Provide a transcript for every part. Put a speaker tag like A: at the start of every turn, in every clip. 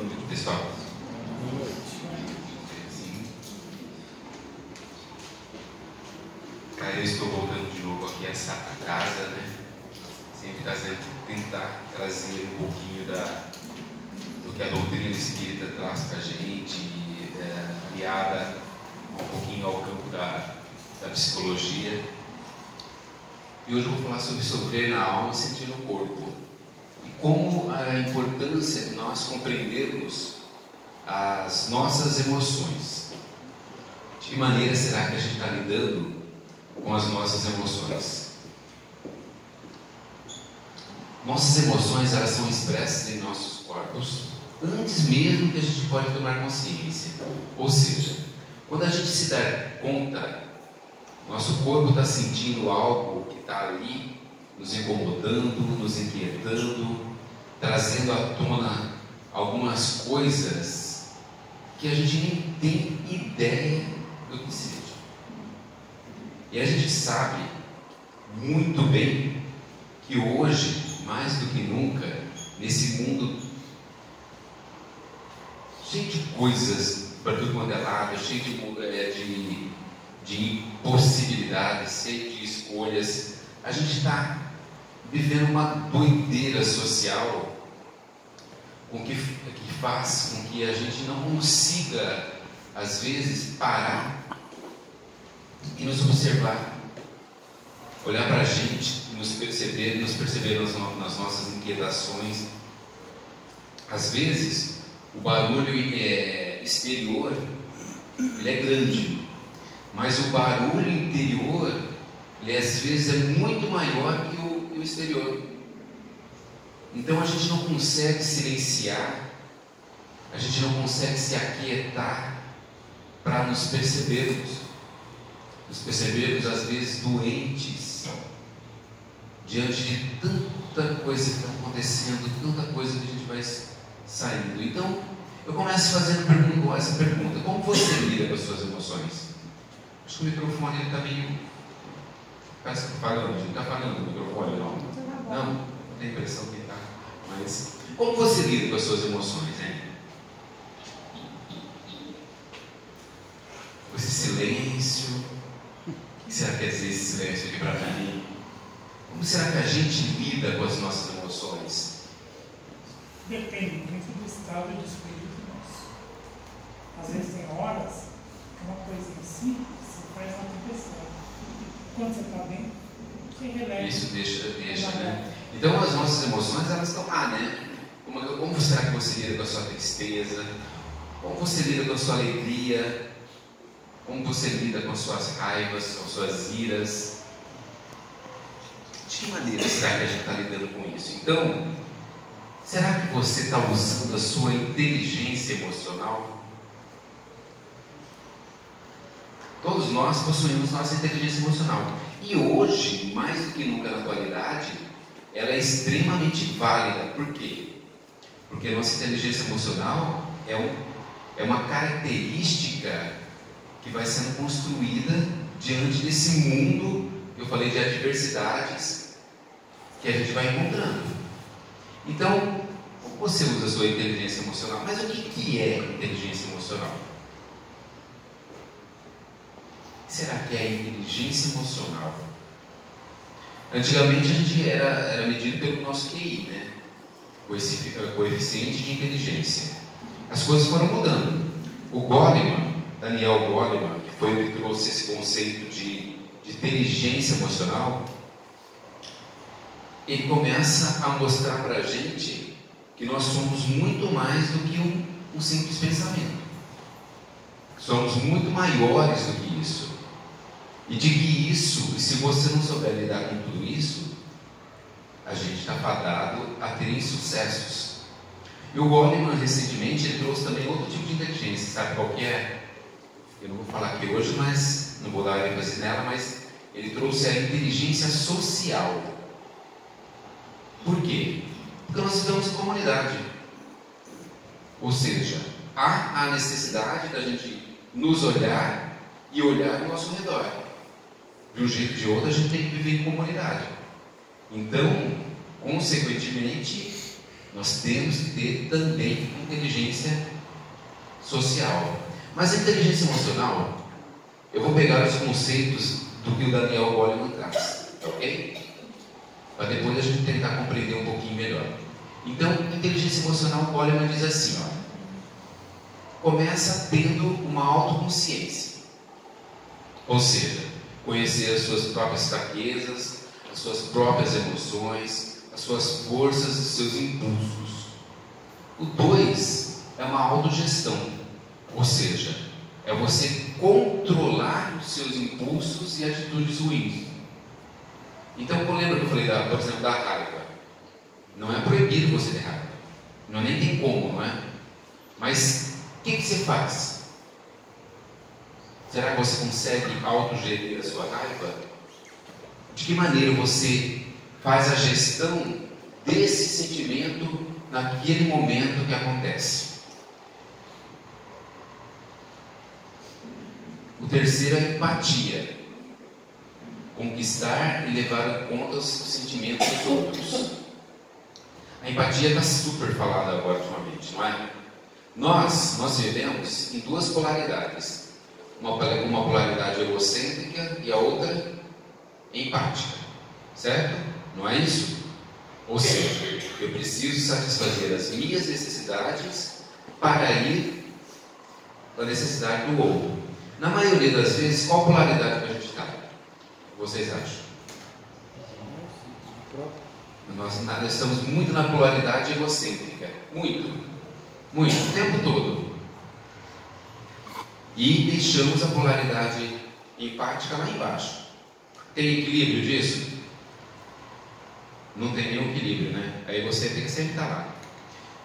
A: Boa noite, pessoal. Cara, eu estou voltando de novo aqui a essa casa, né? Sempre tentar trazer um pouquinho do que a doutrina espírita traz para a gente, aliada um pouquinho ao campo da psicologia. E hoje eu vou falar sobre sofrer na alma e sentir no corpo. E como a importância de nós compreendermos as nossas emoções. De que maneira será que a gente está lidando com as nossas emoções? Nossas emoções, elas são expressas em nossos corpos antes mesmo que a gente pode tomar consciência. Ou seja, quando a gente se dá conta, nosso corpo está sentindo algo que está ali, nos incomodando, nos inquietando, trazendo à tona algumas coisas que a gente nem tem ideia do que seja. E a gente sabe muito bem que hoje, mais do que nunca, nesse mundo cheio de coisas para tudo quanto é lado, cheio de impossibilidades, cheio de escolhas, a gente está vivendo uma doideira social que faz com que a gente não consiga, às vezes, parar e nos observar, olhar para a gente, nos perceber nas nossas inquietações. Às vezes, o barulho exterior ele é grande, mas o barulho interior, ele às vezes é muito maior que o exterior. Então a gente não consegue silenciar, a gente não consegue se aquietar para nos percebermos às vezes doentes, diante de tanta coisa que está acontecendo, tanta coisa que a gente vai saindo. Então eu começo fazendo essa pergunta: como você lida com as suas emoções? Acho que o microfone está meio... parece que está falando, não está falando o microfone, não? Não, tem a impressão que está. Mas como você lida com as suas emoções, hein? Com esse silêncio, o que será que quer dizer esse silêncio aqui para mim? Como será que a gente lida com as nossas emoções?
B: Depende muito do estado de espírito nosso. Às vezes tem horas que uma coisinha simples você faz uma tempestade. Quando você está bem, você releva.
A: Isso deixa, né? Então as nossas emoções, elas estão lá, né? Como será que você lida com a sua tristeza? Como você lida com a sua alegria? Como você lida com as suas raivas, com as suas iras? De que maneira será que a gente está lidando com isso? Então, será que você está usando a sua inteligência emocional? Todos nós possuímos nossa inteligência emocional. E hoje, mais do que nunca na atualidade, ela é extremamente válida. Por quê? Porque a nossa inteligência emocional é uma característica que vai sendo construída diante desse mundo, eu falei, de adversidades que a gente vai encontrando. Então, como você usa a sua inteligência emocional? Mas o que é inteligência emocional? O que será que é a inteligência emocional? Antigamente a gente era medido pelo nosso QI, né? Coeficiente de inteligência. As coisas foram mudando. O Goleman, Daniel Goleman, que foi ele que trouxe esse conceito de inteligência emocional, ele começa a mostrar para a gente que nós somos muito mais do que um simples pensamento. Somos muito maiores do que isso. E de que isso, e se você não souber lidar com tudo isso, a gente está fadado a ter insucessos. E o Goleman, recentemente, ele trouxe também outro tipo de inteligência. Sabe qual que é? Eu não vou falar aqui hoje, mas não vou dar ênfase nela, mas ele trouxe a inteligência social. Por quê? Porque nós estamos em comunidade. Ou seja, há a necessidade da gente nos olhar e olhar ao nosso redor. De um jeito ou de outro, a gente tem que viver em comunidade. Então, consequentemente, Nós temos que ter também inteligência social. Mas a inteligência emocional, eu vou pegar os conceitos do que o Daniel Goleman traz, ok? Para depois a gente tentar compreender um pouquinho melhor. Então, inteligência emocional, o Goleman diz assim, começa tendo uma autoconsciência. Ou seja, conhecer as suas próprias fraquezas, as suas próprias emoções, as suas forças e seus impulsos. O 2 é uma autogestão, ou seja, é você controlar os seus impulsos e atitudes ruins. Então, lembra que eu falei, por exemplo, da raiva? Não é proibido você ter raiva, não nem tem como, não é? Mas o que você faz? Será que você consegue autogerir a sua raiva? De que maneira você faz a gestão desse sentimento naquele momento que acontece? O 3 é a empatia. Conquistar e levar em conta os sentimentos dos outros. A empatia está super falada agora ultimamente, não é? Nós vivemos em 2 polaridades. Uma polaridade egocêntrica e a outra empática. Certo? Não é isso? Ou seja, eu preciso satisfazer as minhas necessidades para ir para a necessidade do outro. Na maioria das vezes, qual polaridade que a gente está? Vocês acham? Nós estamos muito na polaridade egocêntrica. Muito, o tempo todo. E deixamos a polaridade empática lá embaixo. Tem equilíbrio disso? Não tem nenhum equilíbrio, né? Aí você tem que sempre estar lá.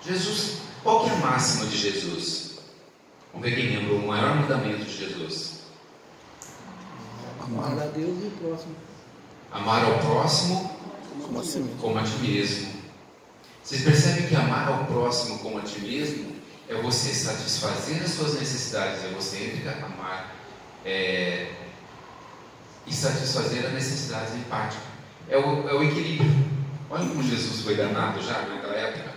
A: Jesus, qual que é a máxima de Jesus? Vamos ver quem lembra o maior mandamento de Jesus.
C: Amar a Deus e o próximo.
A: Amar ao próximo como a ti mesmo. Vocês percebem que amar ao próximo como a ti mesmo é você satisfazer as suas necessidades egocêntricas, amar e satisfazer as necessidades empáticas. É o equilíbrio. Olha como Jesus foi danado já naquela época.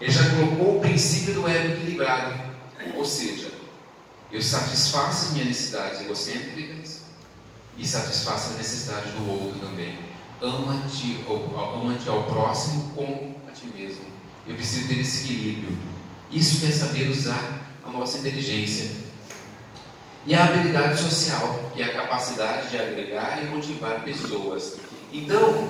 A: Ele já colocou o princípio do ego equilibrado. Ou seja, eu satisfaço as minhas necessidades egocêntricas e satisfaço as necessidades do outro também. Ama-te ao próximo como a ti mesmo. Eu preciso ter esse equilíbrio. Isso quer saber usar a nossa inteligência. E a habilidade social, que é a capacidade de agregar e motivar pessoas. Então,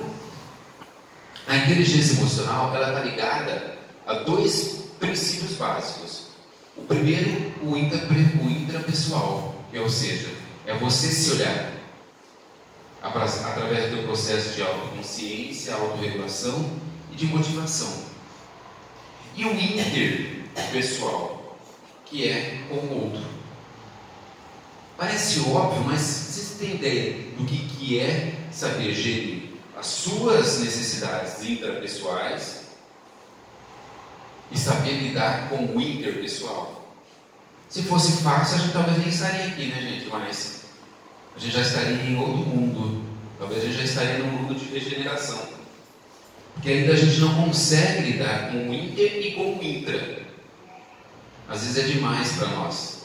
A: a inteligência emocional, ela está ligada a 2 princípios básicos. O primeiro, o intrapessoal, ou seja, é você se olhar através do processo de autoconsciência, autorregulação e de motivação. E o interpessoal, que é com o outro. Parece óbvio, mas vocês têm ideia do que é saber gerir as suas necessidades intrapessoais e saber lidar com o interpessoal? Se fosse fácil, a gente talvez nem estaria aqui, né, gente? Mas a gente já estaria em outro mundo. Talvez a gente já estaria num mundo de regeneração. Porque ainda a gente não consegue lidar com o inter e com o intra. Às vezes é demais para nós.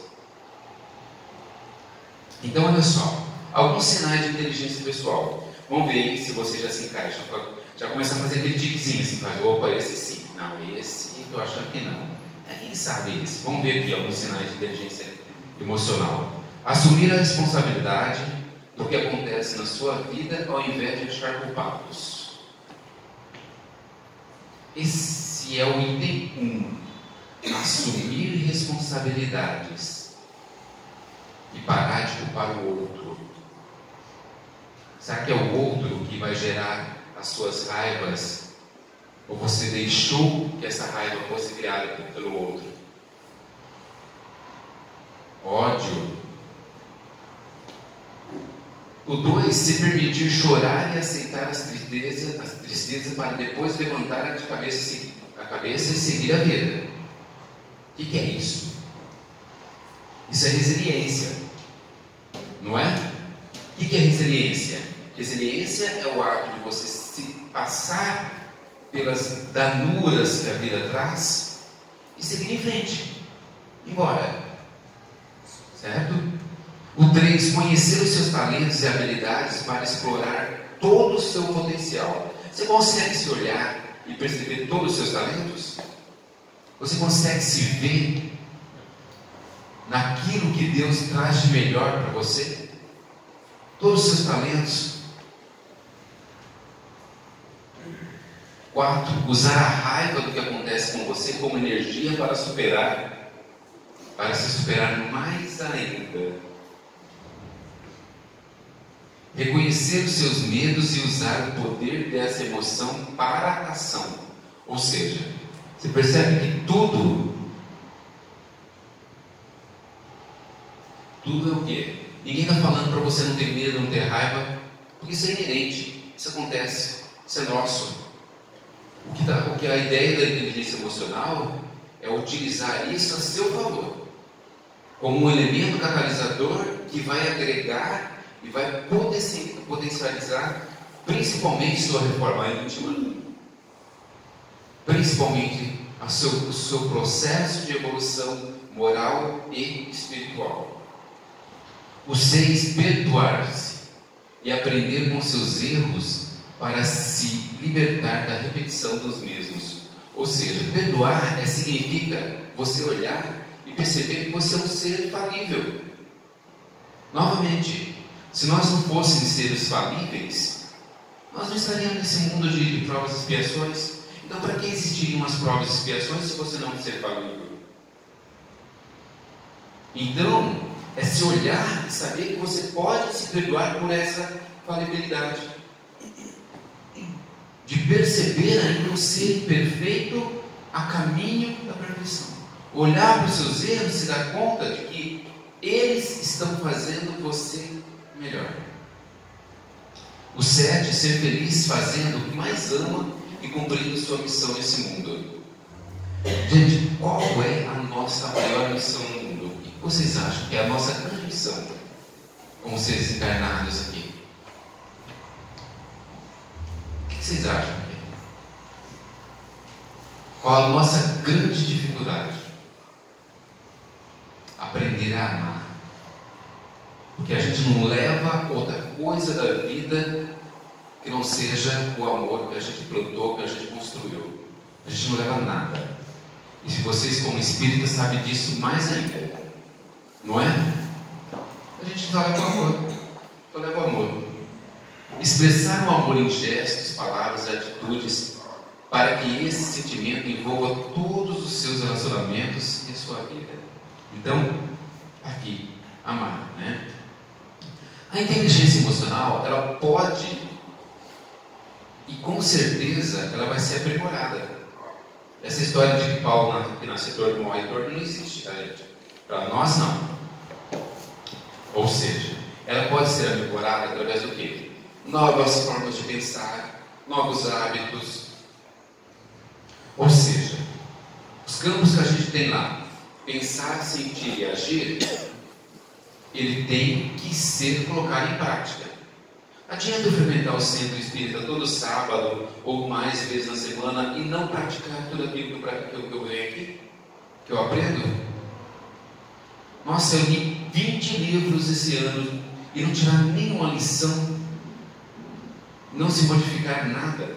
A: Então, olha só. Alguns sinais de inteligência pessoal. Vamos ver se você já se encaixa. Já começa a fazer aquele tiquezinho assim. Opa, esse sim. Não, esse eu acho que não. Quem sabe esse? Vamos ver aqui alguns sinais de inteligência emocional. Assumir a responsabilidade do que acontece na sua vida ao invés de achar culpados. Esse é o item 1. Assumir responsabilidades e parar de culpar o outro. Será que é o outro que vai gerar as suas raivas? Ou você deixou que essa raiva fosse criada pelo outro? Ódio. O 2, se permitir chorar e aceitar as tristezas para depois levantar a cabeça e seguir a vida. O que é isso? Isso é resiliência, não é? O que é resiliência? Resiliência é o ato de você se passar pelas danuras que a vida traz e seguir em frente. Embora. Certo? O 3, conhecer os seus talentos e habilidades para explorar todo o seu potencial. Você consegue se olhar e perceber todos os seus talentos? Você consegue se ver naquilo que Deus traz de melhor para você? Todos os seus talentos. 4, usar a raiva do que acontece com você como energia para se superar mais ainda. Reconhecer os seus medos e usar o poder dessa emoção para a ação. Ou seja, você percebe que tudo é o quê? Ninguém está falando para você não ter medo, não ter raiva, porque isso é inerente, isso acontece, isso é nosso. O que a ideia da inteligência emocional é utilizar isso a seu favor, como um elemento catalisador que vai agregar e vai potencializar principalmente sua reforma íntima, principalmente o seu processo de evolução moral e espiritual. O 6, perdoar-se e aprender com seus erros para se libertar da repetição dos mesmos. Ou seja, perdoar significa você olhar e perceber que você é um ser falível. Novamente, se nós não fôssemos seres falíveis, nós não estaríamos nesse mundo de provas e expiações. Então, para que existiriam as provas e expiações se você não é um ser falível? Então, é se olhar e saber que você pode se perdoar por essa falibilidade, de perceber ainda um ser perfeito a caminho da perfeição. Olhar para os seus erros e se dar conta de que eles estão fazendo você melhor. O 7, ser feliz fazendo o que mais ama e cumprindo sua missão nesse mundo. Gente, qual é a nossa maior missão no mundo? O que vocês acham que é a nossa grande missão como seres encarnados aqui? O que vocês acham? Qual a nossa grande dificuldade? Aprender a amar. Porque a gente não leva outra coisa da vida que não seja o amor que a gente plantou, que a gente construiu. A gente não leva nada. E se vocês como espíritas sabem disso mais ainda, não é? A gente só leva o amor. Só leva o amor. Expressar o amor em gestos, palavras e atitudes para que esse sentimento envolva todos os seus relacionamentos e a sua vida. Então, aqui, amar, né? A inteligência emocional, ela pode, e com certeza, ela vai ser aprimorada. Essa história de que Paulo nasce torto, morre torto, não existe, tá, gente? Para nós, não. Ou seja, ela pode ser aprimorada através do quê? Novas formas de pensar, novos hábitos. Ou seja, os campos que a gente tem lá, pensar, sentir e agir, ele tem que ser colocado em prática. Adianta eu frequentar o centro espírita todo sábado ou mais vezes na semana e não praticar tudo aquilo que eu venho aqui, que eu aprendo? Nossa, eu li 20 livros esse ano e não tirar nenhuma lição, não se modificar nada.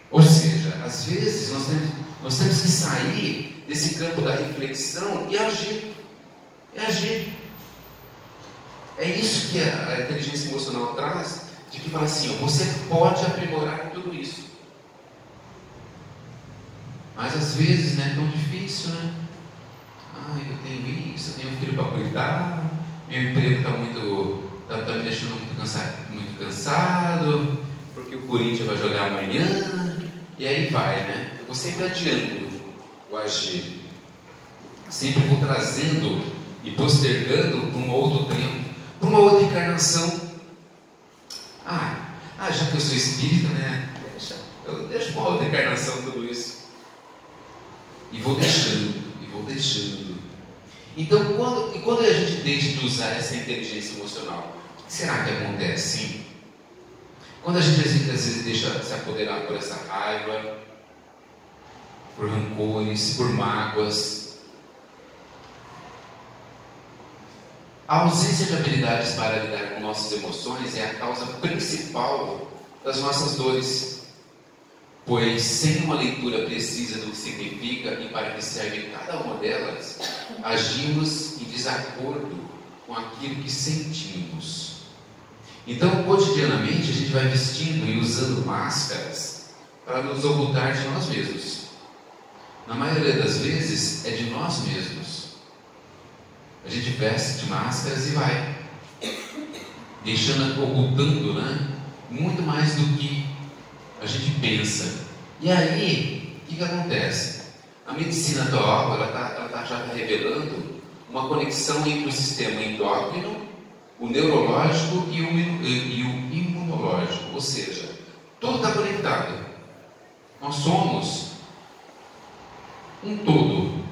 A: Ou seja, às vezes nós temos que sair desse campo da reflexão e agir. É agir. É isso que a inteligência emocional traz, de que fala assim, ó, você pode aprimorar tudo isso. Mas às vezes não é tão difícil, né? Eu tenho isso, eu tenho um filho para cuidar, meu emprego está me deixando muito cansado, porque o Corinthians vai jogar amanhã, e aí vai, né? Eu vou sempre adiando o agir, sempre vou trazendo e postergando para um outro tempo, para uma outra encarnação. Já que eu sou espírita, né? Eu deixo uma outra encarnação tudo isso. E vou deixando. Então, quando a gente deixa de usar essa inteligência emocional, o que será que acontece? Quando a gente às vezes deixa se apoderar por essa raiva, por rancores, por mágoas, a ausência de habilidades para lidar com nossas emoções é a causa principal das nossas dores, pois sem uma leitura precisa do que significa e para que serve cada uma delas, agimos em desacordo com aquilo que sentimos. Então, cotidianamente, a gente vai vestindo e usando máscaras para nos ocultar de nós mesmos. Na maioria das vezes, é de nós mesmos. A gente veste de máscaras e vai deixando, ocultando, muito mais do que a gente pensa. E aí, o que acontece? A medicina atual, ela já está revelando uma conexão entre o sistema endócrino, o neurológico e o imunológico, ou seja, tudo está conectado. Nós somos um todo.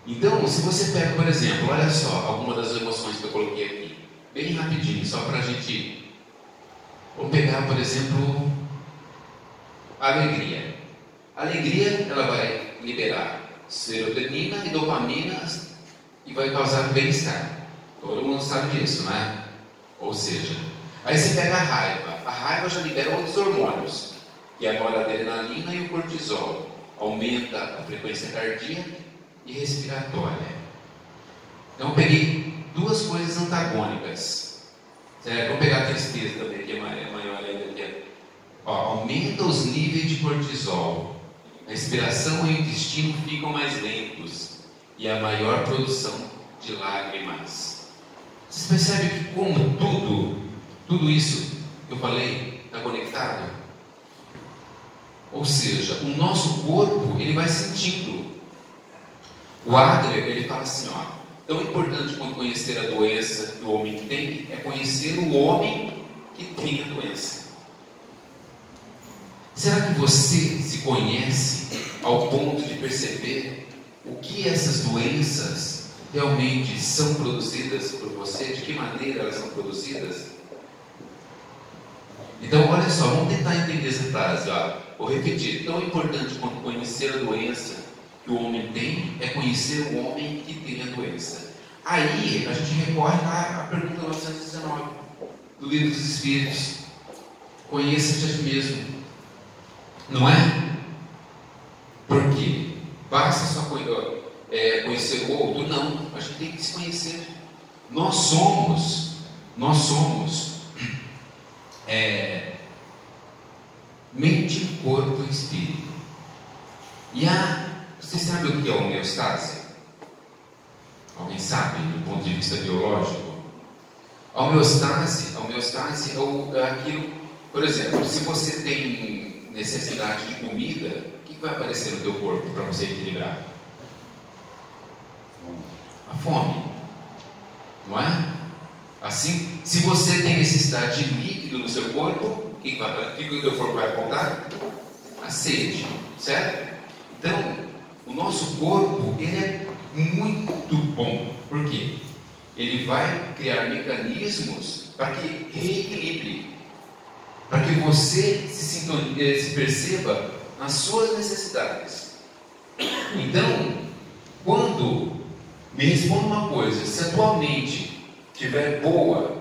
A: Então, se você pega, por exemplo, olha só, alguma das emoções que eu coloquei aqui, bem rapidinho, só para a gente... Vamos pegar, por exemplo, a alegria. A alegria, ela vai liberar serotonina e dopamina e vai causar bem-estar. Todo mundo sabe disso, né? Ou seja, aí você pega a raiva já libera outros hormônios, que é a noradrenalina e o cortisol. Aumenta a frequência cardíaca e respiratória. Então eu peguei duas coisas antagônicas. Certo? Vamos pegar a tristeza também, que é maior ainda. Aumenta os níveis de cortisol. A respiração e o intestino ficam mais lentos e a maior produção de lágrimas. Vocês percebem que como tudo isso que eu falei está conectado? Ou seja, o nosso corpo, ele vai sentindo. O Adler, ele fala assim, tão importante quanto conhecer a doença que o homem tem, é conhecer o homem que tem a doença. Será que você se conhece ao ponto de perceber o que essas doenças realmente são produzidas por você? De que maneira elas são produzidas? Então, olha só, vamos tentar entender essa frase. Vou repetir. Tão importante quanto conhecer a doença que o homem tem, é conhecer o homem que tem a doença. Aí, a gente recorre à pergunta 919 do Livro dos Espíritos. Conheça-te a ti mesmo. Não é? Por quê? Basta só conhecer o outro? Não, a gente tem que se conhecer. Nós somos mente, corpo e espírito. E você sabe o que é homeostase? Alguém sabe, do ponto de vista biológico? A homeostase é aquilo, por exemplo, se você tem necessidade de comida, o que vai aparecer no teu corpo para você equilibrar? A fome, não é? Assim, se você tem necessidade de líquido no seu corpo, o que o teu corpo vai apontar? A sede, certo? Então, o nosso corpo, ele é muito bom. Por quê? Ele vai criar mecanismos para que reequilibre, para que você se perceba nas suas necessidades. Então, quando me responda uma coisa, se a tua mente estiver boa,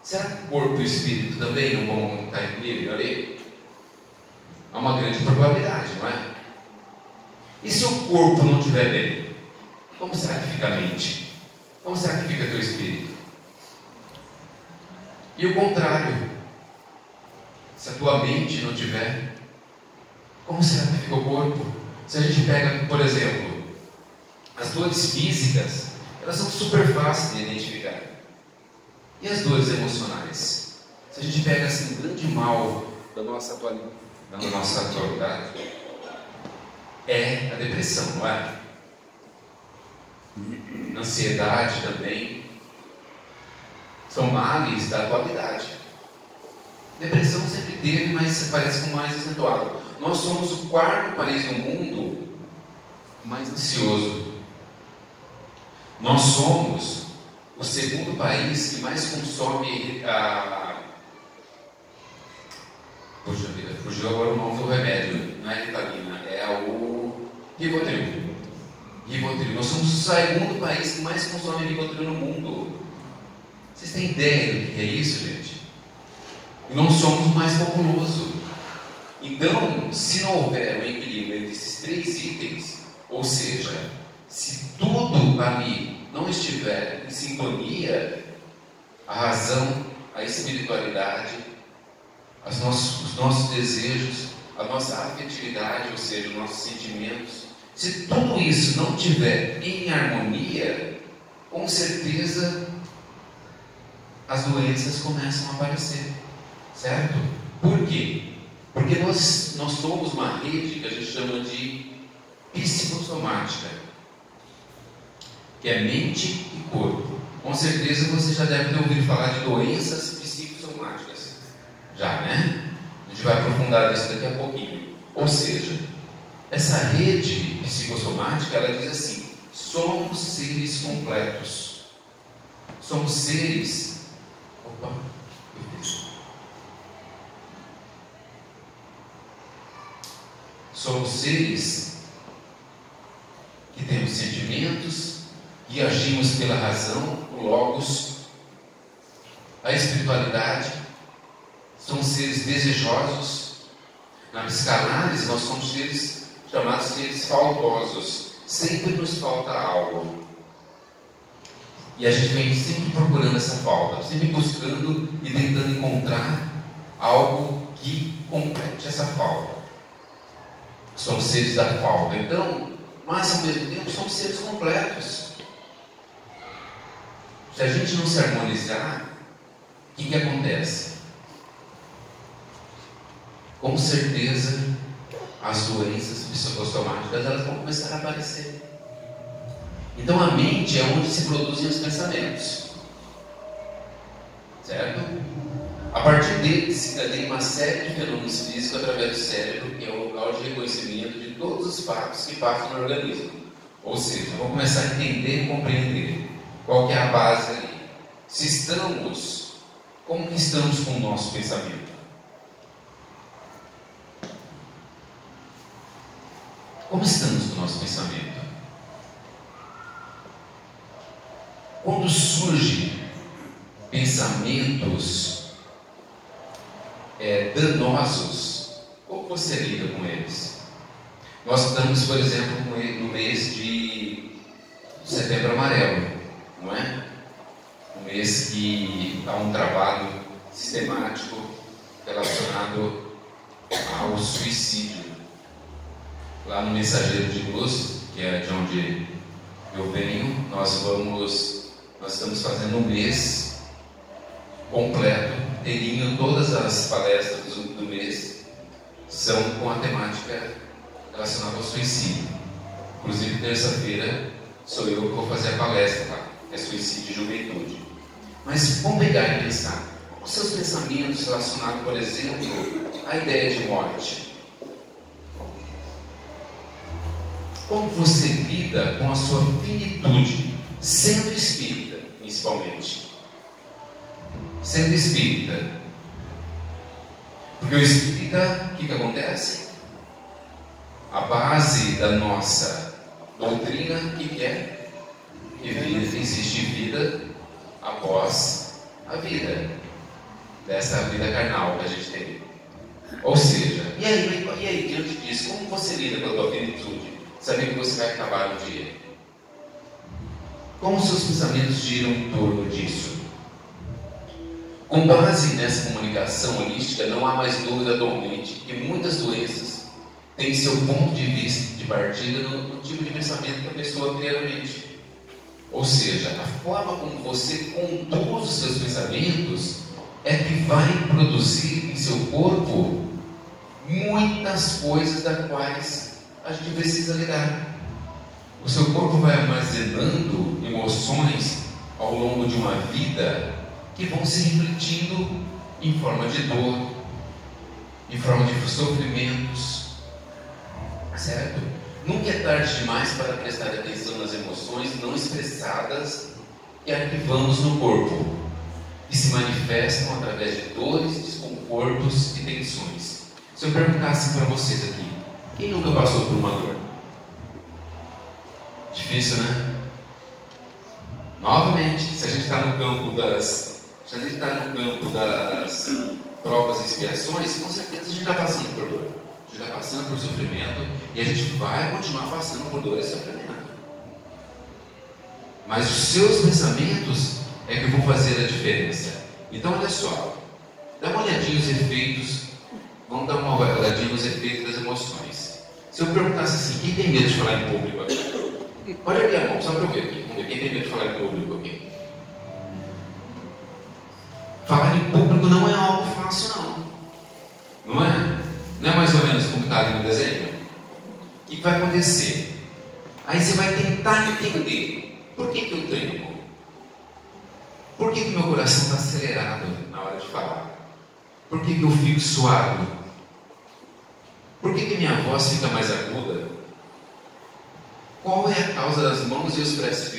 A: será que o corpo e o espírito também não vão estar em equilíbrio ali? Há uma grande probabilidade, não é? E se o corpo não estiver bem, como será que fica a mente? Como será que fica teu espírito? E o contrário, se a tua mente não estiver, como será que fica o corpo? Se a gente pega, por exemplo, as dores físicas, elas são super fáceis de identificar. E as dores emocionais? Se a gente pega assim, um grande mal da nossa atualidade, é a depressão, não é? Ansiedade também. São males da atualidade. Depressão sempre teve, mas parece com mais acentuado. Nós somos o quarto país do mundo mais ansioso. Nós somos o segundo país que mais consome fugiu agora o nome do remédio, não é Ritalina, é o Rivotril. Rivotril. Nós somos o segundo país que mais consome Rivotril no mundo. Vocês têm ideia do que é isso, gente? E não somos o mais populoso. Então, se não houver um equilíbrio entre esses três itens, ou seja, se tudo ali não estiver em sintonia, a razão, a espiritualidade, os nossos desejos, a nossa afetividade, ou seja, os nossos sentimentos, se tudo isso não estiver em harmonia, com certeza as doenças começam a aparecer, certo? Por quê? Porque nós somos uma rede que a gente chama de psicossomática, que é mente e corpo. Com certeza você já deve ter ouvido falar de doenças psicossomáticas, já, né? A gente vai aprofundar isso daqui a pouquinho. Ou seja, essa rede psicossomática, ela diz assim: somos seres completos. Somos seres... Opa, somos seres que temos sentimentos, que agimos pela razão, o logos, a espiritualidade. Somos seres desejosos. Na psicanálise, nós somos seres chamados seres faltosos. Sempre nos falta algo. E a gente vem sempre procurando essa falta, sempre buscando e tentando encontrar algo que complete essa falta. Somos seres da falta, então, mas ao mesmo tempo somos seres completos. Se a gente não se harmonizar, o que acontece? Com certeza as doenças psicossomáticas elas vão começar a aparecer. Então a mente é onde se produzem os pensamentos, certo? A partir dele se cadeia uma série de fenômenos físicos através do cérebro, que é o local de reconhecimento de todos os fatos que passam no organismo. Ou seja, vamos começar a entender e compreender qual que é a base ali. Se estamos, como que estamos com o nosso pensamento? Como estamos com o nosso pensamento? Quando surgem pensamentos danosos, como você lida com eles? Nós estamos, por exemplo, no mês de Setembro Amarelo, não é? Um mês que há um trabalho sistemático relacionado ao suicídio. Lá no Mensageiro de Luz, que é de onde eu venho, nós estamos fazendo um mês completo, inteirinho. Todas as palestras do mês são com a temática relacionada ao suicídio. Inclusive, terça-feira sou eu que vou fazer a palestra lá, que é suicídio e juventude. Mas vamos pegar e pensar, os seus pensamentos relacionados, por exemplo, à ideia de morte. Como você lida com a sua finitude, sendo espírita, principalmente? Sendo espírita. Porque o espírita, o que acontece? A base da nossa doutrina, o que é? Que existe vida após a vida, dessa vida carnal que a gente tem. Ou seja, e aí diante disso, como você lida com a tua finitude? Saber que você vai acabar um dia. Como seus pensamentos giram em torno disso? Com base nessa comunicação holística, não há mais dúvida atualmente que muitas doenças têm seu ponto de vista de partida no tipo de pensamento que a pessoa cria na mente. Ou seja, a forma como você conduz os seus pensamentos é que vai produzir em seu corpo muitas coisas das quais a gente precisa lidar. O seu corpo vai armazenando emoções ao longo de uma vida que vão se refletindo em forma de dor, em forma de sofrimentos, certo? Nunca é tarde demais para prestar atenção nas emoções não expressadas que arquivamos no corpo, que se manifestam através de dores, desconfortos e tensões. Se eu perguntasse para vocês aqui, quem nunca passou por uma dor? Difícil, né? Novamente, se a gente está no campo das provas e expiações, com certeza a gente está passando por dor. A gente está passando por sofrimento e a gente vai continuar passando por dor e sofrimento. Mas os seus pensamentos é que vão fazer a diferença. Então, olha só, dá uma olhadinha nos efeitos, vamos dar uma olhadinha nos efeitos das emoções. Se eu perguntasse assim, quem tem medo de falar em público aqui? Pode abrir a mão, só para eu ver aqui. Vamos ver, quem tem medo de falar em público aqui? Falar em público não é algo fácil, não. Não é? Não é mais ou menos como está ali no desenho? O que vai acontecer? Aí você vai tentar entender. Por que eu tremo? Por que meu coração está acelerado na hora de falar? Por que eu fico suado? Por que minha voz fica mais aguda? Qual é a causa das mãos e os pés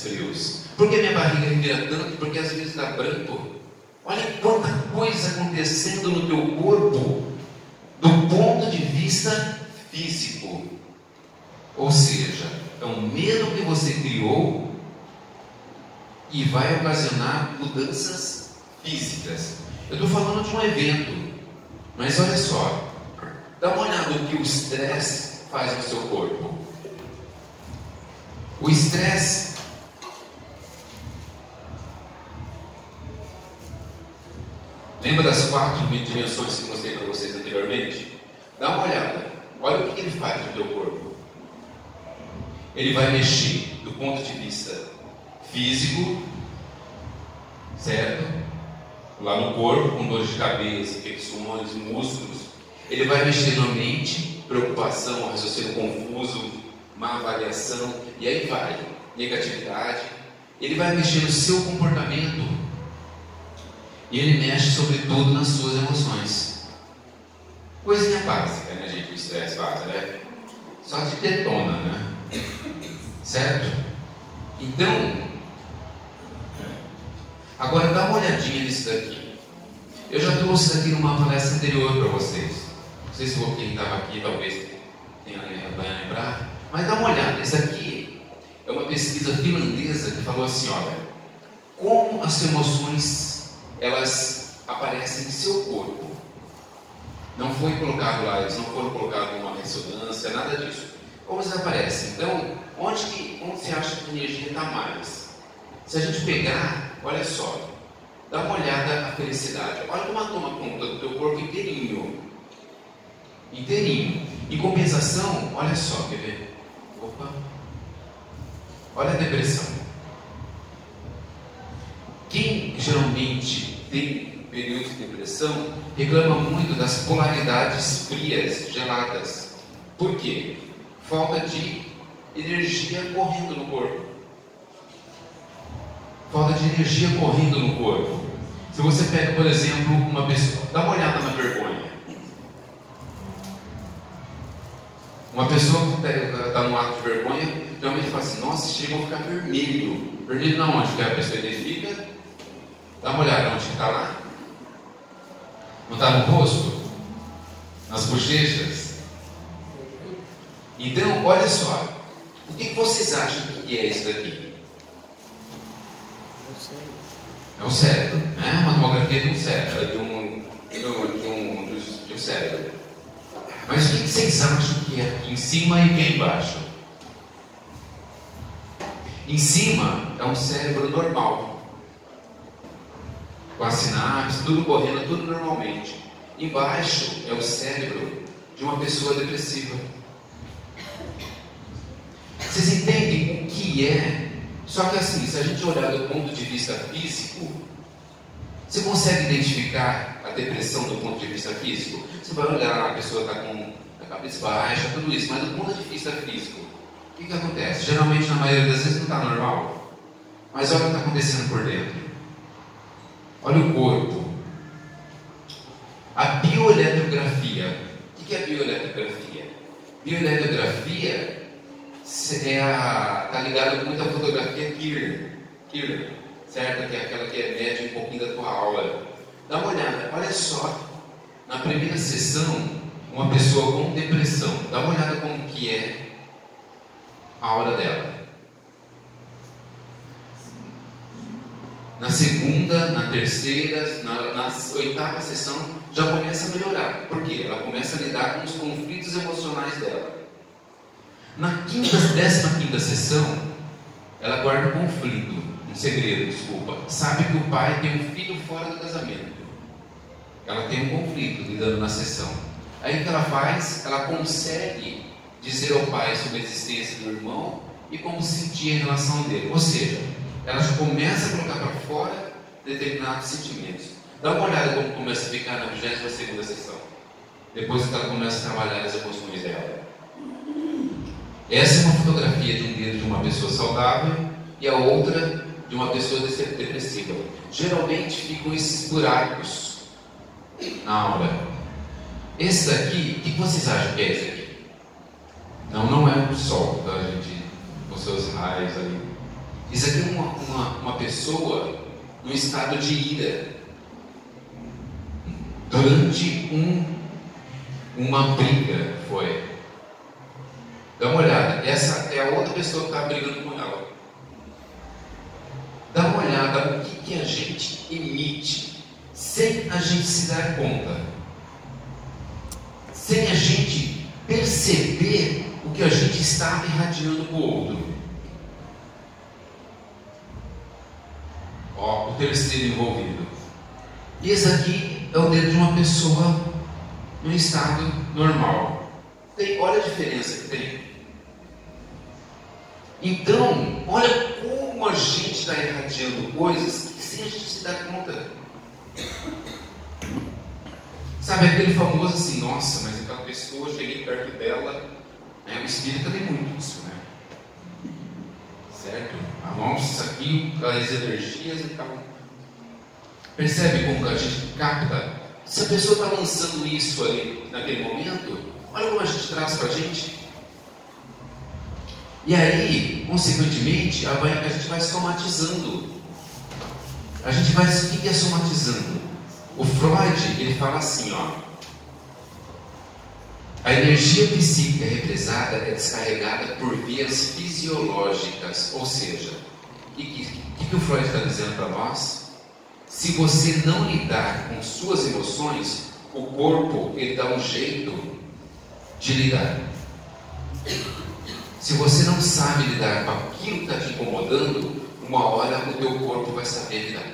A: frios? Por que minha barriga vira tanto? Porque às vezes dá branco. Olha quanta coisa acontecendo no teu corpo do ponto de vista físico. Ou seja, é um medo que você criou e vai ocasionar mudanças físicas. Eu estou falando de um evento, mas olha só, dá uma olhada no que o estresse faz no seu corpo. O estresse lembra das 4 dimensões que eu mostrei para vocês anteriormente? Dá uma olhada, olha o que ele faz no teu corpo. Ele vai mexer do ponto de vista físico, certo? Lá no corpo, com dores de cabeça, infecções, músculos. Ele vai mexer na mente, preocupação, raciocínio confuso, má avaliação, e aí vai, negatividade. Ele vai mexer no seu comportamento. E ele mexe sobretudo nas suas emoções. Coisinha básica, né, gente? O estresse básico, né? Só te detona, né? Certo? Então, agora dá uma olhadinha nisso daqui. Eu já trouxe isso aqui numa palestra anterior para vocês. Não sei se quem estava aqui talvez vai lembrar, mas dá uma olhada. Isso aqui é uma pesquisa finlandesa que falou assim: olha, como as emoções elas aparecem em seu corpo. Não foi colocado lá, eles não foram colocados numa ressonância, nada disso. Como eles aparecem? Então, onde você acha que a energia está mais? Se a gente pegar, olha só, dá uma olhada na felicidade. Olha como ela toma conta do teu corpo inteirinho. Inteirinho. Em compensação, olha só, quer ver? Opa. Olha a depressão. Quem geralmente tem período de depressão reclama muito das polaridades frias, geladas. Por quê? Falta de energia correndo no corpo. Falta de energia correndo no corpo. Se você pega, por exemplo, uma pessoa, dá uma olhada na vergonha. Uma pessoa que está num ato de vergonha, realmente fala assim: nossa, chegou a ficar vermelho. Vermelho não, onde que a pessoa identifica? Dá uma olhada onde está lá. Não está no rosto? Nas bochechas? Então, olha só. O que vocês acham que é isso daqui? É o cérebro, né? Uma tomografia de um cérebro, de um cérebro. Mas o que vocês acham que é aqui em cima e aqui embaixo? Em cima é um cérebro normal, com a sinapse, tudo correndo, tudo normalmente. Embaixo é o cérebro de uma pessoa depressiva. Vocês entendem o que é? Só que assim, se a gente olhar do ponto de vista físico, você consegue identificar a depressão do ponto de vista físico? Você vai olhar, a pessoa está com a cabeça baixa, tudo isso, mas do ponto de vista físico, o que acontece? Geralmente, na maioria das vezes, não está normal. Mas olha o que está acontecendo por dentro. Olha o corpo. A bioeletrografia. O que é a bioeletrografia? Bioeletrografia está ligada muito à fotografia Kircher, certo? Que é aquela que mede um pouquinho da tua aura. Dá uma olhada, olha só. na primeira sessão, uma pessoa com depressão, dá uma olhada como que é a hora dela. Na segunda, na terceira, na oitava sessão, já começa a melhorar. Por quê? Ela começa a lidar com os conflitos emocionais dela. Na 15ª sessão, ela guarda um conflito, um segredo, desculpa. Sabe que o pai tem um filho fora do casamento. Ela tem um conflito lidando na sessão. Aí o que ela faz? Ela consegue dizer ao pai sobre a existência do irmão e como se sentia em relação dele. Ou seja, ela já começa a colocar para fora determinados sentimentos. Dá uma olhada como começa a ficar na 22ª sessão. Depois que ela começa a trabalhar as emoções dela. Essa é uma fotografia de um dedo de uma pessoa saudável e a outra de uma pessoa depressiva. Geralmente ficam esses buracos na aura. Esse daqui, o que vocês acham que é esse aqui? Não é o sol, tá, gente? Com seus raios ali. Isso aqui é uma pessoa no estado de ira durante uma briga. Foi. Dá uma olhada. Essa é a outra pessoa que está brigando com ela. Dá uma olhada no que a gente emite sem a gente se dar conta, sem a gente perceber o que a gente está irradiando para o outro. Ó, o terceiro envolvido. E esse aqui é o dedo de uma pessoa no estado normal. Olha a diferença que tem. Então, olha como a gente está irradiando coisas que sem a gente se dar conta. Sabe aquele famoso assim, nossa, mas aquela pessoa, cheguei perto dela, né? O espírito tem muito isso, né? Certo? Nossa, aqui as energias e tal. Percebe como a gente capta? Se a pessoa está lançando isso ali naquele momento, olha como a gente traz para a gente. E aí, consequentemente, a gente vai somatizando. A gente vai, o que é somatizando? O Freud, ele fala assim, ó. A energia psíquica represada é descarregada por vias fisiológicas. Ou seja, o que o Freud está dizendo para nós? Se você não lidar com suas emoções, o corpo, ele dá um jeito de lidar. Se você não sabe lidar com aquilo que está te incomodando, uma hora o teu corpo vai saber lidar.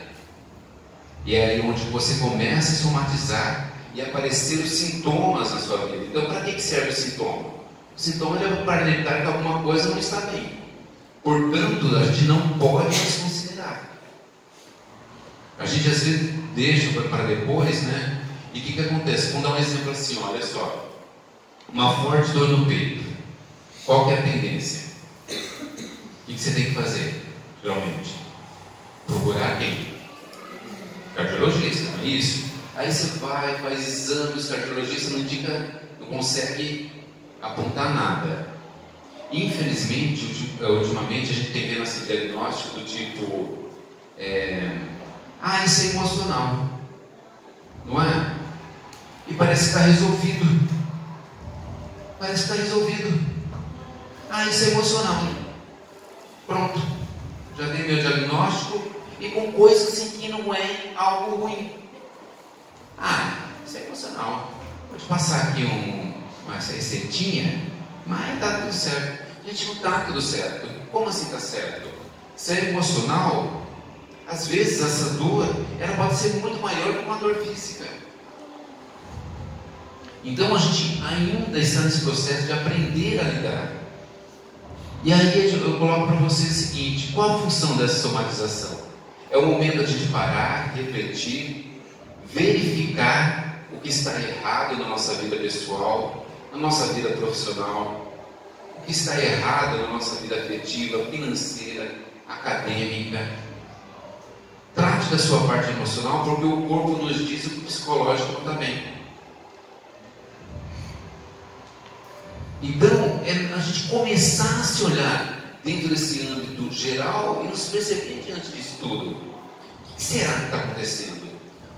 A: E é aí onde você começa a somatizar e aparecer os sintomas na sua vida. Então, para que serve o sintoma? O sintoma é para alertar que alguma coisa não está bem. Portanto, a gente não pode desconsiderar. A gente às vezes deixa para depois, né? E o que acontece? Vamos dar um exemplo assim, olha só. Uma forte dor no peito. Qual que é a tendência? O que você tem que fazer, geralmente? Procurar quem? Cardiologista, não é isso? Aí você vai, faz exames, o cardiologista não consegue apontar nada. Infelizmente, ultimamente a gente tem vendo esse diagnóstico do tipo isso é emocional, não é? E parece que está resolvido. Parece que está resolvido. Isso é emocional. Pronto. Já dei meu diagnóstico e com coisas assim que não é algo ruim. Isso é emocional. Vou te passar aqui uma receitinha, mas está tudo certo. Gente, não está tudo certo. Como assim está certo? Se é emocional, às vezes essa dor ela pode ser muito maior que uma dor física. Então a gente ainda está nesse processo de aprender a lidar. E aí eu coloco para vocês o seguinte: qual a função dessa somatização? É o momento de a gente parar, refletir, verificar o que está errado na nossa vida pessoal, na nossa vida profissional, o que está errado na nossa vida afetiva, financeira, acadêmica. Trate da sua parte emocional, porque o corpo nos diz o psicológico também. Então, é a gente começar a se olhar dentro desse âmbito geral e nos perceber diante disso tudo. O que será que está acontecendo?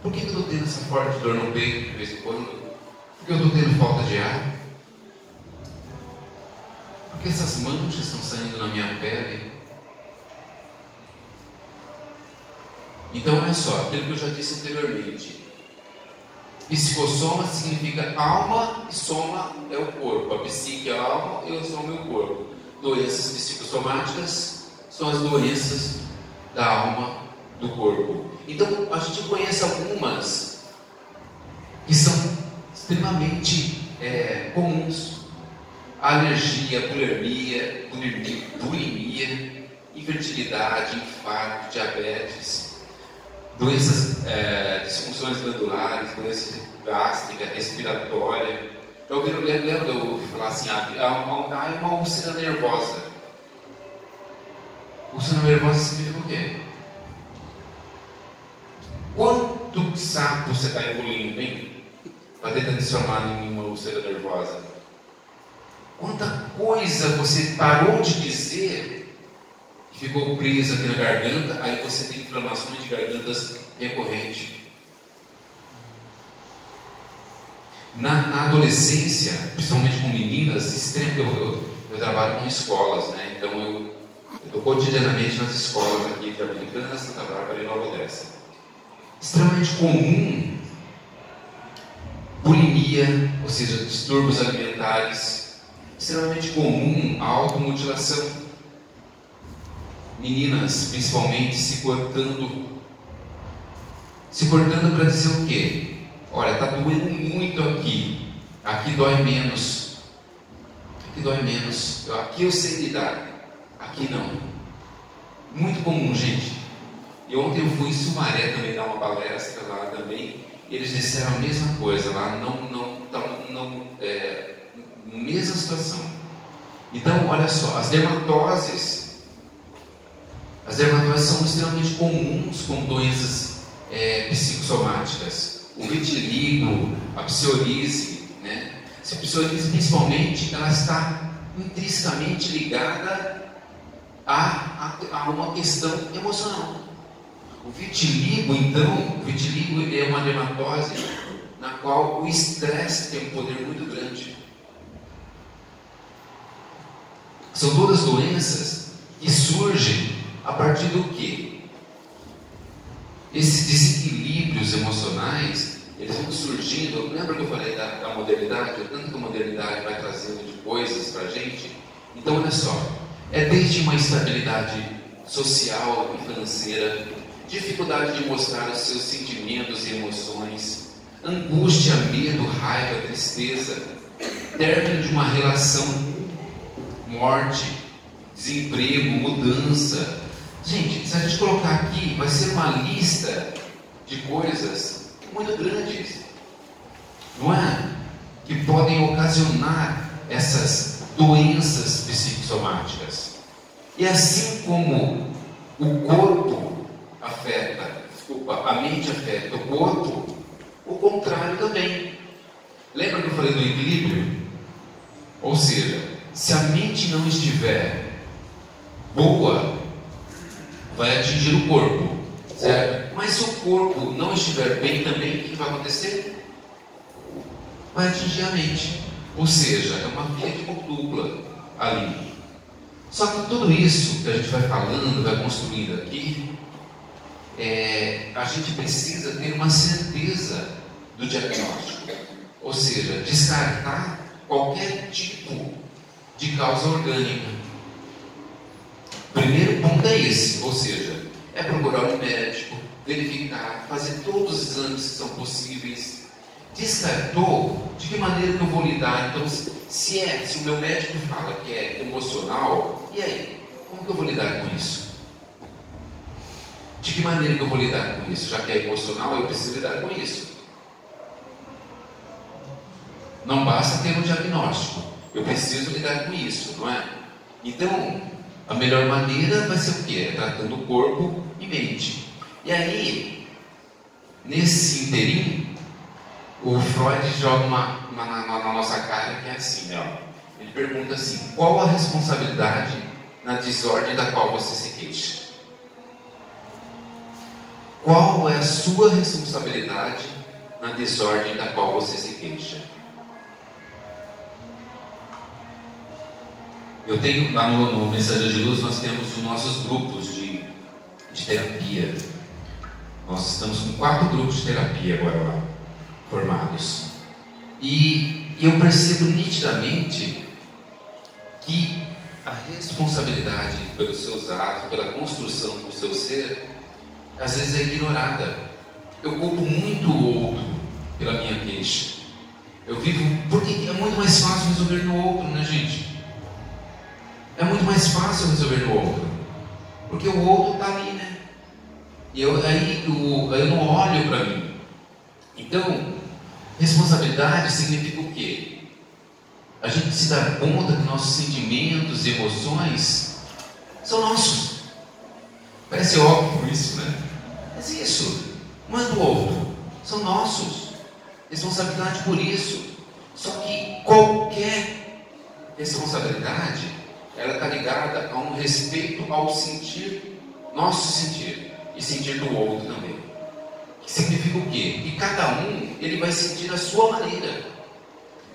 A: Por que eu estou tendo essa forte dor no peito de vez em quando? Por que eu estou tendo falta de ar? Por que essas manchas estão saindo na minha pele? Então, olha só, aquilo que eu já disse anteriormente. Psicossoma significa alma e soma é o corpo. A psique é a alma e o soma é o corpo. Doenças psicossomáticas são as doenças da alma, do corpo. Então, a gente conhece algumas que são extremamente comuns. Alergia, bulimia, infertilidade, infarto, diabetes, doenças, disfunções glandulares, doença gástrica, respiratória. Lembra de eu falar assim, há uma úlcera nervosa. Úlcera nervosa significa o quê? Quanto sapo você está engolindo, hein? Para ter transformado em uma úlcera nervosa? Quanta coisa você parou de dizer e ficou preso aqui na garganta, aí você tem inflamações de gargantas recorrentes. Na adolescência, principalmente com meninas, eu trabalho com escolas, né? Então eu estou cotidianamente nas escolas aqui de Americana, Santa Bárbara e Nova Odessa. Extremamente comum bulimia, ou seja, distúrbios alimentares. Extremamente comum a automutilação. Meninas, principalmente, se cortando para dizer o quê? Olha, está doendo muito aqui. Aqui dói menos. Aqui dói menos. Aqui eu sei lidar. Aqui não. Muito comum, gente. E ontem eu fui em Sumaré também dar uma palestra lá também. Eles disseram a mesma coisa lá. Mesma situação. Então, olha só, as dermatoses são extremamente comuns como doenças psicossomáticas. O vitiligo, a psoríase, né? A psoríase, principalmente, ela está intrinsecamente ligada a uma questão emocional. O vitiligo, então, é uma dermatose na qual o estresse tem um poder muito grande. São todas doenças que surgem a partir do quê? Esses desequilíbrios emocionais, eles vão surgindo. Lembra que eu falei da modernidade? O tanto que a modernidade vai trazendo de coisas para a gente. Então, olha só, é desde uma instabilidade social e financeira, dificuldade de mostrar os seus sentimentos e emoções, angústia, medo, raiva, tristeza, término de uma relação, morte, desemprego, mudança. Gente, se a gente colocar aqui, vai ser uma lista de coisas muito grandes, não é? Que podem ocasionar essas doenças psicossomáticas. E assim como o corpo a mente afeta o corpo, o contrário também. Lembra que eu falei do equilíbrio? Ou seja, se a mente não estiver boa, vai atingir o corpo, certo? Mas se o corpo não estiver bem também, o que vai acontecer? Vai atingir a mente. Ou seja, é uma via de mão dupla ali. Só que tudo isso que a gente vai falando, vai construindo aqui, a gente precisa ter uma certeza do diagnóstico. Ou seja, descartar qualquer tipo de causa orgânica. O primeiro ponto é esse, ou seja, é procurar um médico, verificar, fazer todos os exames que são possíveis. Descartou, de que maneira que eu vou lidar? Então, se o meu médico fala que é emocional, e aí? Como que eu vou lidar com isso? De que maneira que eu vou lidar com isso? Já que é emocional, eu preciso lidar com isso. Não basta ter um diagnóstico, eu preciso lidar com isso, não é? Então, a melhor maneira vai ser o quê? Tratando o corpo e mente. E aí, nesse interim, o Freud joga na nossa cara que é assim, ó. Ele pergunta assim: qual a responsabilidade na desordem da qual você se queixa? Qual é a sua responsabilidade na desordem da qual você se queixa? Eu tenho lá no Mensageiro de Luz, nós temos os nossos grupos de terapia. Nós estamos com 4 grupos de terapia agora lá, formados. E eu percebo nitidamente que a responsabilidade pelos seus atos, pela construção do seu ser, às vezes é ignorada. Eu culpo muito o outro pela minha queixa. Eu vivo, porque é muito mais fácil resolver no outro, né, gente? É muito mais fácil resolver no outro, porque o outro está ali, né? E eu não olho para mim. Então, responsabilidade significa o quê? A gente se dá conta que nossos sentimentos e emoções são nossos. Parece óbvio isso, né? Mas isso não é do outro, são nossos. Responsabilidade por isso. Só que qualquer responsabilidade, ela está ligada a um respeito ao sentir, nosso sentir, e sentir do outro também. Que significa o quê? Que cada um, ele vai sentir a sua maneira.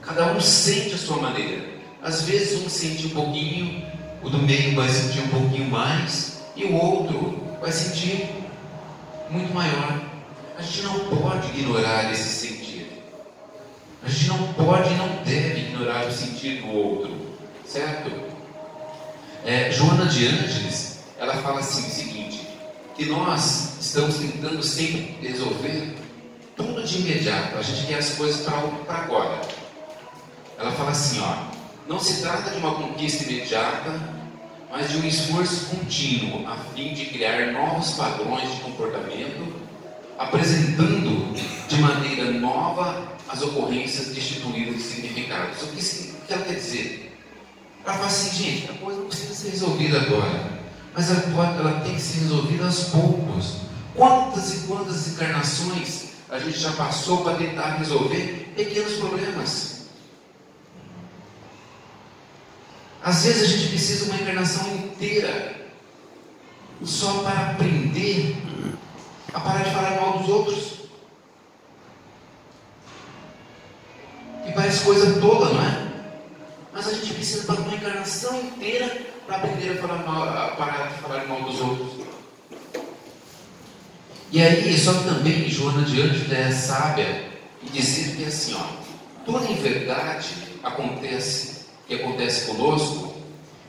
A: Cada um sente a sua maneira. Às vezes um sente um pouquinho, o do meio vai sentir um pouquinho mais, e o outro vai sentir muito maior. A gente não pode ignorar esse sentir. A gente não pode e não deve ignorar o sentir do outro, certo? Joana de Ângeles, ela fala assim o seguinte, que nós estamos tentando sempre resolver tudo de imediato. A gente quer as coisas para agora. Ela fala assim, não se trata de uma conquista imediata, mas de um esforço contínuo a fim de criar novos padrões de comportamento, apresentando de maneira nova as ocorrências destituídas de significado. O que ela quer dizer? Ela fala assim, gente, a coisa não precisa ser resolvida agora, mas ela tem que ser resolvida aos poucos. Quantas e quantas encarnações a gente já passou para tentar resolver pequenos problemas? Às vezes a gente precisa de uma encarnação inteira só para aprender a parar de falar mal dos outros. Que parece coisa tola, não é? Mas a gente precisa de uma encarnação inteira para aprender a parar de falar mal dos outros. E aí, só que também Joana de Ângeles é sábia e dizer que é assim, toda enfermidade que acontece conosco,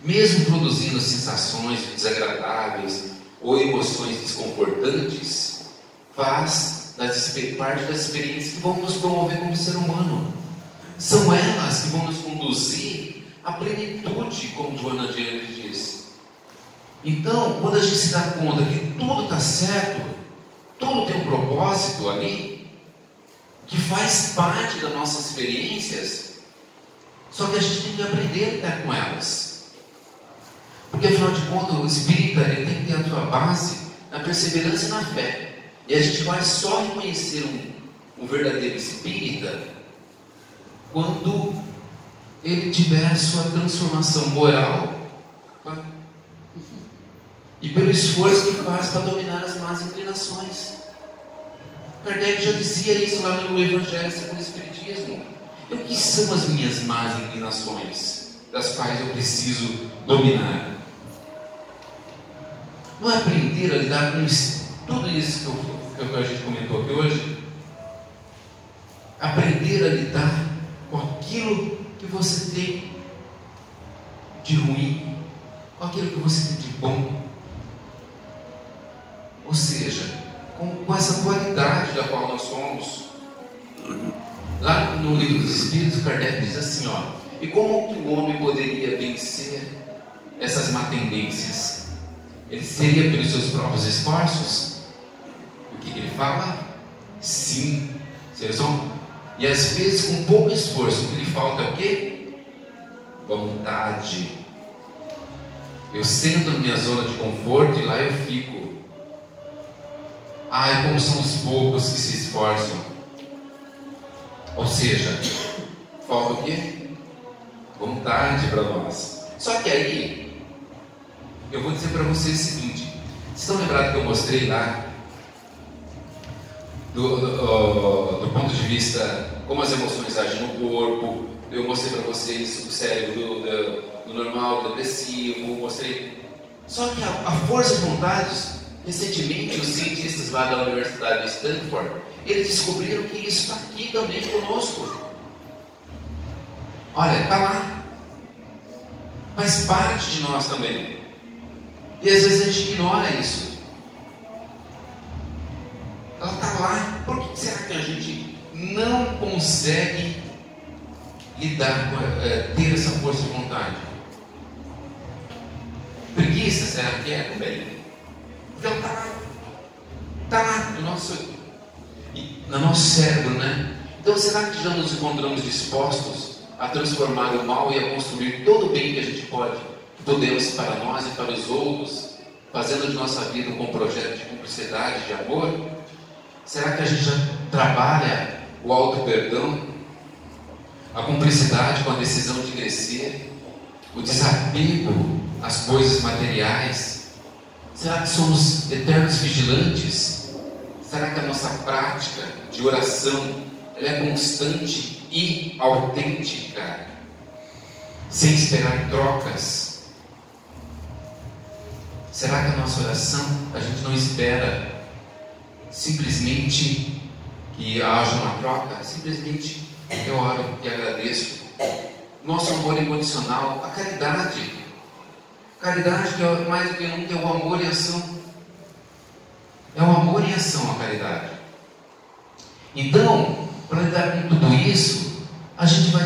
A: mesmo produzindo sensações desagradáveis ou emoções desconfortantes, faz parte das experiências que vão nos promover como ser humano. São elas que vão nos conduzir à plenitude, como Joana de Ângeles diz. Então, quando a gente se dá conta que tudo está certo, tudo tem um propósito ali, que faz parte das nossas experiências, só que a gente tem que aprender a lidar com elas. Porque afinal de contas, o espírita ele tem que ter a sua base na perseverança e na fé. E a gente vai só reconhecer um verdadeiro espírita quando ele tiver a sua transformação moral e pelo esforço que faz para dominar as más inclinações. Kardec já dizia isso lá no Evangelho segundo o Espiritismo. O que são as minhas más inclinações, das quais eu preciso dominar? Não é aprender a lidar com tudo isso que a gente comentou aqui hoje? Aprender a lidar com aquilo que você tem de ruim, com aquilo que você tem de bom. Ou seja, com essa qualidade da qual nós somos. Lá no Livro dos Espíritos, Kardec diz assim, e como que o homem poderia vencer essas má tendências? Ele seria pelos seus próprios esforços? O que ele fala? Sim. E às vezes com pouco esforço, o que lhe falta é o quê? Vontade. Eu sento na minha zona de conforto e lá eu fico. Ai, como são os poucos que se esforçam. Ou seja, falta o quê? Vontade para nós. Só que aí, eu vou dizer para vocês o seguinte. Vocês estão lembrados que eu mostrei lá do ponto de vista como as emoções agem no corpo. Eu mostrei para vocês o cérebro do normal, do depressivo, mostrei. Só que a força de vontade, recentemente os cientistas lá da Universidade de Stanford, eles descobriram que isso está aqui também conosco. Olha, está lá. Faz parte de nós também. E às vezes a gente ignora isso. Ela está lá. Por que será que a gente não consegue lidar com ter essa força de vontade? Preguiça, será que é também? Porque ela está lá. Está lá no nosso cérebro, né? Então será que já nos encontramos dispostos a transformar o mal e a construir todo o bem que a gente podemos para nós e para os outros, fazendo de nossa vida um projeto de cumplicidade, de amor? Será que a gente já trabalha o auto-perdão, a cumplicidade com a decisão de crescer, o desapego às coisas materiais? Será que somos eternos vigilantes? Será que a nossa prática de oração ela é constante e autêntica, sem esperar trocas? Será que a nossa oração a gente não espera simplesmente que haja uma troca? Simplesmente eu oro e agradeço. Nosso amor incondicional, a caridade. Caridade que é mais do que nunca é o amor em ação. É o amor em ação a caridade. Então, para lidar com tudo isso, a gente vai